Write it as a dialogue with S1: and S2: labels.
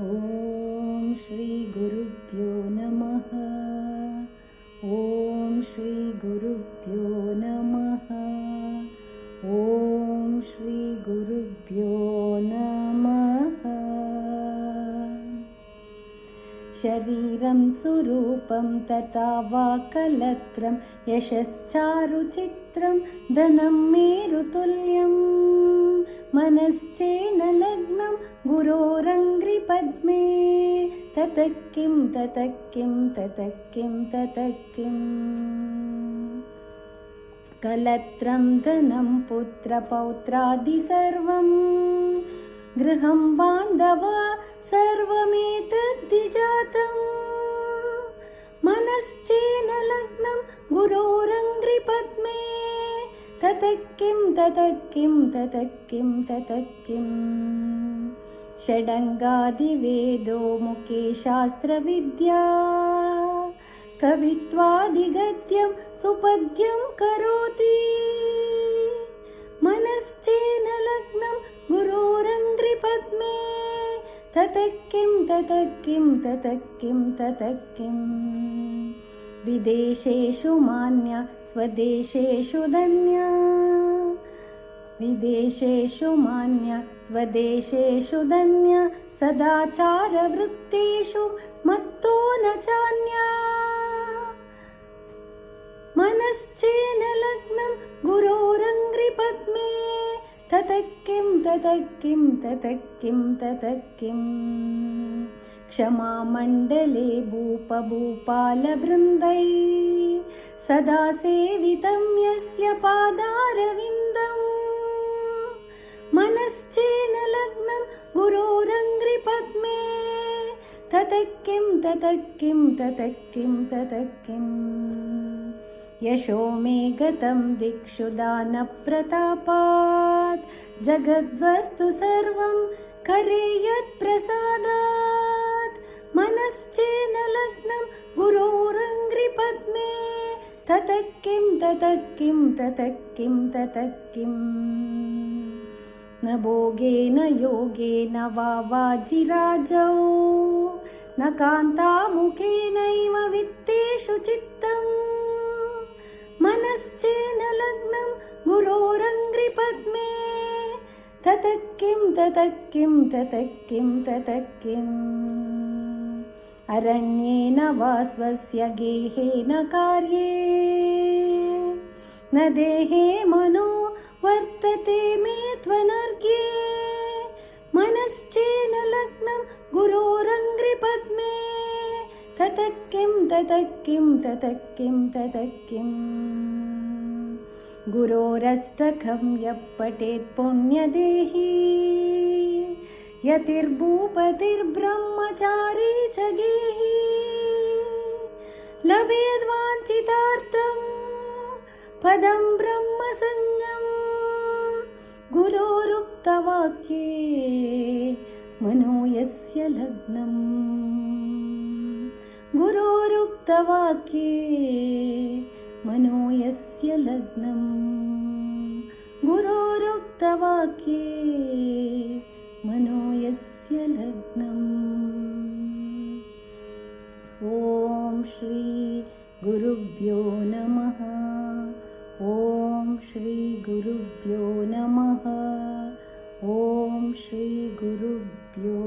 S1: ಓಂ ಶ್ರೀ ಗುರುಭ್ಯೋ ನಮಃ. ಓಂ ಶ್ರೀ ಗುರುಭ್ಯೋ ನಮಃ. ಓಂ ಶ್ರೀ ಗುರುಭ್ಯೋ ನಮಃ. ಶರೀರಂ ಸುರೂಪಂ ತಥಾ ವಾ ಕಲತ್ರಂ ಯಶಶ್ಚಾರುಚಿತ್ರಂ ಧನಂ ಮೇರುತುಲ್ಯಂ ಮನಶ್ಚೇನ ಲಗ್ನಂ ಗುರೋರಂಗ್ರಿಪದ್ಮೇ ತತಃ ಕಿಂ ತತಃ ಕಿಂ ತತಃ ಕಿಂ ತತಃ ಕಿಂ. ಕಲತ್ರಂ ಧನಂ ಪುತ್ರಪೌತ್ರಾದಿ ಸರ್ವಂ ಗೃಹಂ ಬಾಂಧವ ಸರ್ವಮೇತದ್ದಿ ಜಾತಂ ಮನಶ್ಚೇನ ಲಗ್ನಂ ಗುರೋರಂಗ್ರಿಪದ್ಮೇ ತತಃ ಕಿಂ ತತಃ ಕಿಂ ತತಃ ಕಿಂ ತತಃ ಕಿಂ. ಷಡಂಗಾದಿವೇದೋ ಮುಖೇ ಶಾಸ್ತ್ರವಿದ್ಯಾ ಕವಿತ್ವಾದಿಗದ್ಯಂ ಸುಪದ್ಯಂ ಕರೋತಿ ಮನಶ್ಚೇನ ಲಗ್ನಂ ಗುರೋರಂಗ್ರಿಪದ್ಮೇ ತತಃ ಕಿಂ ತತಃ ಕಿಂ ತತಃ ಕಿಂ ತತಃ ಕಿಂ. ವಿದೇಶೇಷು ಮಾನ್ಯ ಸ್ವದೇಶೇಷು ಧನ್ಯ ವಿದೇಶೇಷು ಮಾನ್ಯ ಸ್ವದೇಶೇಷು ಧನ್ಯ ಸದಾಚಾರ ವೃತ್ತೇಷು ಮತ್ತೋ ನ ಚಾನ್ಯ ಮನಶ್ಚೇನ ಲಗ್ನಂ ಗುರೋರಂಗ್ರಿಪದ್ಮೇ ತತಃ ಕಿಂ ತತಃ ಕಿಂ ತತಃ ಕಿಂ ತತಃ ಕಿಂ. ಕ್ಷಮಾ ಮಂಡಲೆ ಭೂಪ ಭೂಪಾಲವೃಂದೈ ಸದಾ ಸೇವಿತಂ ಯಸ್ಯ ಪಾದಾರವಿಂದಂ ಮನಶ್ಚೇನ ಲಗ್ನಂ ಗುರೋರಂಗ್ರಿಪದ್ಮೇ ತತಃ ಕಿಂ ತತಃ ಕಿಂ ತತಃ ಕಿಂ ತತಃ ಕಿಂ. ಯಶೋ ಮೇ ಗತಂ ದಿಕ್ಷು ದಾನ ಪ್ರತಾಪಾತ್ ಜಗದ್ವಸ್ತು ಸರ್ವಂ ಕರೆ ಯತ್ ಪ್ರಸಾದಾತ್ ಮನಶ್ಚೇನ ಲಗ್ನಂ ಗುರೋರಂಗ್ರಿಪದ್ಮೇ ತತಃ ಕಿಂ ತತಃ ಕಿಂ ತತಃ ಕಿಂ ತತಃ ಕಿಂ. ನ ಭೋಗೇನ ಯೋಗೇನ ವಾ ವಾಜಿರಾಜೌ ನ ಕಾಂತಾಮುಖೇನೈವ ವಿತ್ತೇಷು ಚಿತ್ತಂ ಮನಶ್ಚೇನ ಲಗ್ನಂ ಗುರೋರಂಗ್ರಿಪದ್ಮೇ ತತಃ ಕಿಂ ತತಃ ಕಿಂ ತತಃ ಕಿಂ ತತಃ ಕಿಂ. ಅರಣ್ಯೇನ ವಾ ಸ್ವಸ್ಯ ಗೇಹೇನ ಕಾರ್ಯೇ ನ ದೇಹೇ ಮನೋ ವರ್ತತೆ ಮೇ ತ್ವನರ್ಘ್ಯೇ ಮನಶ್ಚೇನ ಲಗ್ನಂ ಗುರೋರಂಗ್ರಿಪದ್ಮೇ ತತಃ ಕಿಂ ತತಃ ಕಿಂ ತತಃ ಕಿಂ ತತಃ ಕಿಂ. ಗುರೋರಷ್ಟಕಂ ಯಃ ಪಠೇತ್ ಪುಣ್ಯದೇಹಿ ಯತಿರ್ಭೂಪತಿರ್ಬ್ರಹ್ಮಚಾರಿ ಚ ಗೇಹಿ ಲಭೇದ್ವಾಂಛಿತಾರ್ಥಂ ಪದಂ ಬ್ರಹ್ಮ ಸಂಜ್ಞಂ ಗುರೋರುಕ್ತವಾಕ್ಯೇ ಮನೋ ಯಸ್ಯ ಲಗ್ನಂ ಗುರೋರುಕ್ತವಾಕ್ಯೇ ಮನೋ ಯಸ್ಯ ಲಗ್ನಂ ಗುರೋರುಕ್ತವಾಕ್ಯೇ ಮನೋ ಯಸ್ಯ ಲಗ್ನಂ. ಓಂ ಶ್ರೀ ಗುರುಭ್ಯೋ ನಮಃ. ಓಂ ಶ್ರೀ ಗುರುಭ್ಯೋ ನಮಃ. ಓಂ ಶ್ರೀ ಗುರುಭ್ಯೋ